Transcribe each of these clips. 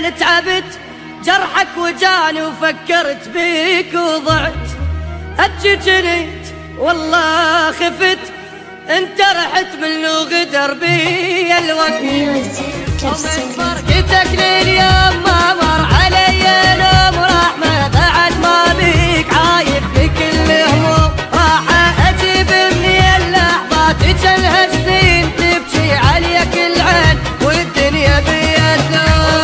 حيل تعبت جرحك وجاني وفكرت بيك وضعت أبكي جنيت والله خفت انت رحت من غدر بي الوقت ومن فرقتك لليوم ما مر علي نوم ورحمة بعد ما بيك عايف بكل هموم راح اجيب مني اللحظات جنها سنين تبكي عليك العين والدنيا بيا تلوم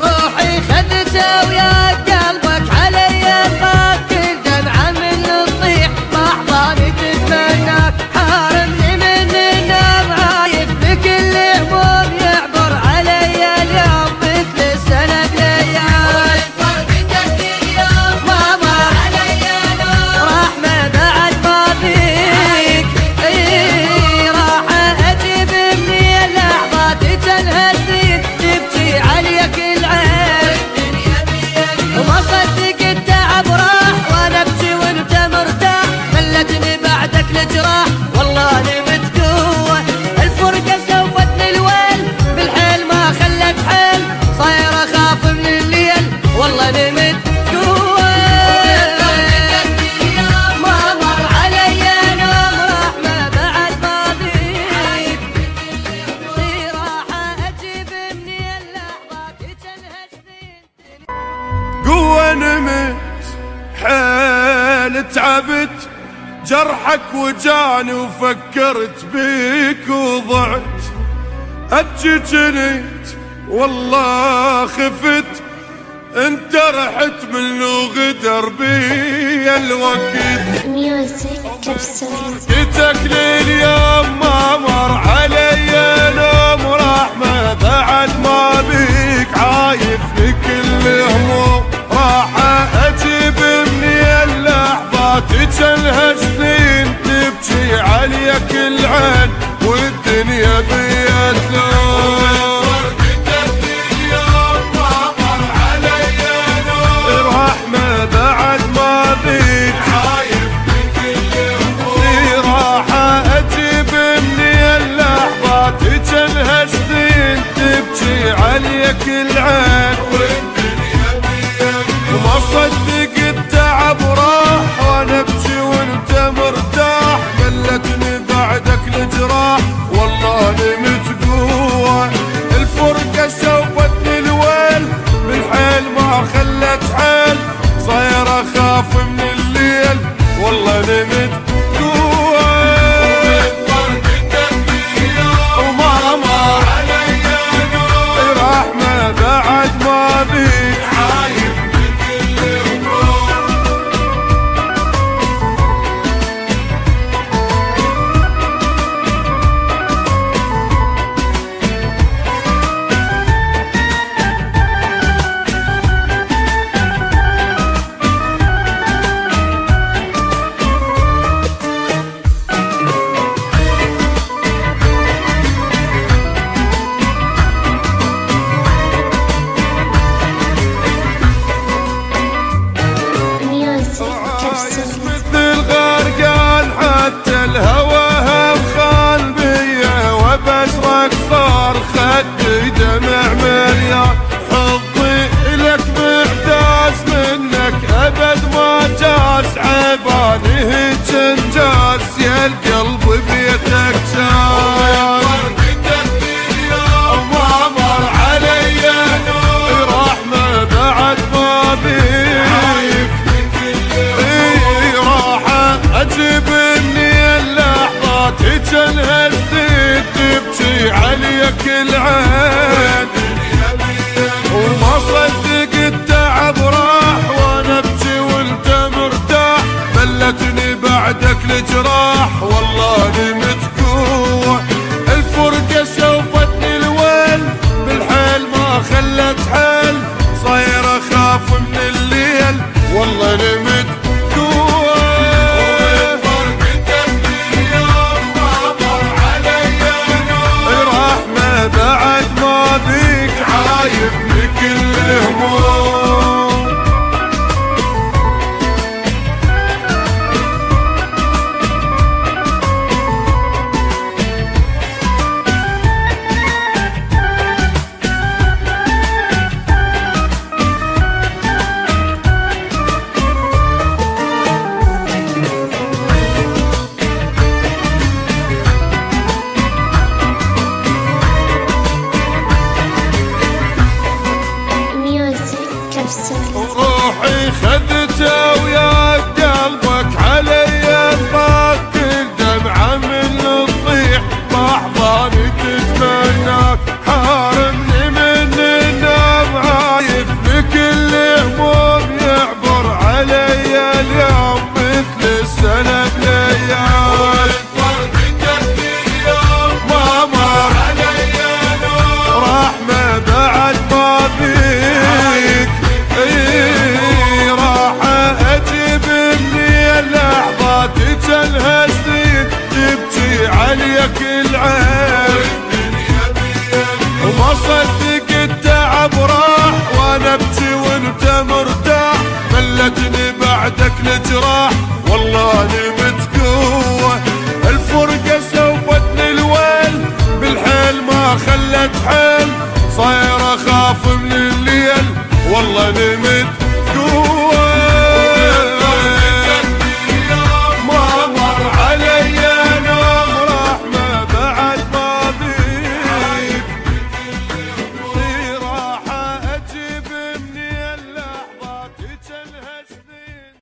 روحي خذته ويا قلبك علي الفكر دمعة من تطيح لحظاني تتمناك حارمني من النوم عايف بكل هموم يعبر علي اليوم مثل السنة بليال فرقتك اليوم ما مر علي نوم رحمة بعد ما فيك راح اجيب مني اللحظات تنهى سنين تبكي عليك العين وما صدق التعب راح وانا ابكي وانت مرتاح ملتني بعدك الجراح والله نمت قوة الفرقة سوتني الويل بالحيل ما خلت حيل صاير اخاف من الليل والله نمت قوة ما مر علي نوم رحمة بعد ما بيك راح اجيب مني اللحظات تنهى سنين قوة نمت حيل تعبت جرحك وجاني وفكرت بيك وضعت أبكي جنيت والله خفت انت رحت من غدر بي الوقت جيتك لليوم ما مر علي نوم ورحمة بعد ما بيك عايف بكل هموم راح اجيب مني اللحظات تنهى سنين تبكي عليك العين والدنيا بيا تلوم رحمة بعد ما بيك عايف بكل هموم راح اجيب مني اللحظات تنهى سنين تبكي عليك العين والدنيا بيا وما صدق التعب راح خلت حل، صاير اخاف من الليل والله نمت جوا. وما مر علي نور رحمة بعد ما بيك عايف بكل هموم. مثل غرقان حتى الهوى هم خان بيا، وبشرك صار خدي دمع مليان. حظي لك محتاج منك ابد ما جاز، عباله تنجاز يا القلب بيتك ساير. وما مر علي نور رحمة بعد ما بيك أجيب إني اللحظات تنهزت تبكي عليك العين، وما صدق التعب راح وأنا أبكي وأنت مرتاح. ملتني بعدك الجراح والله نمت جوع. الفرقة شوفتني الويل بالحيل ما خلت حل، صاير أخاف من الليل والله نمت جوع. بعد ما بيك عايف بكل هموم. روحي خذته ويا قلبك علي الضاق، الدمعة من تطيح باحضاني تتمناك. حارمني من النوم عايف بكل هموم، يعبر علي اليوم مثل السنة بليال. ما مر علي نور رحمة بعد ما بيك تنهزني تبكي عليك العين. وما صدق التعب راح وانا ابكي وانت مرتاح. ملتني بعدك الجراح والله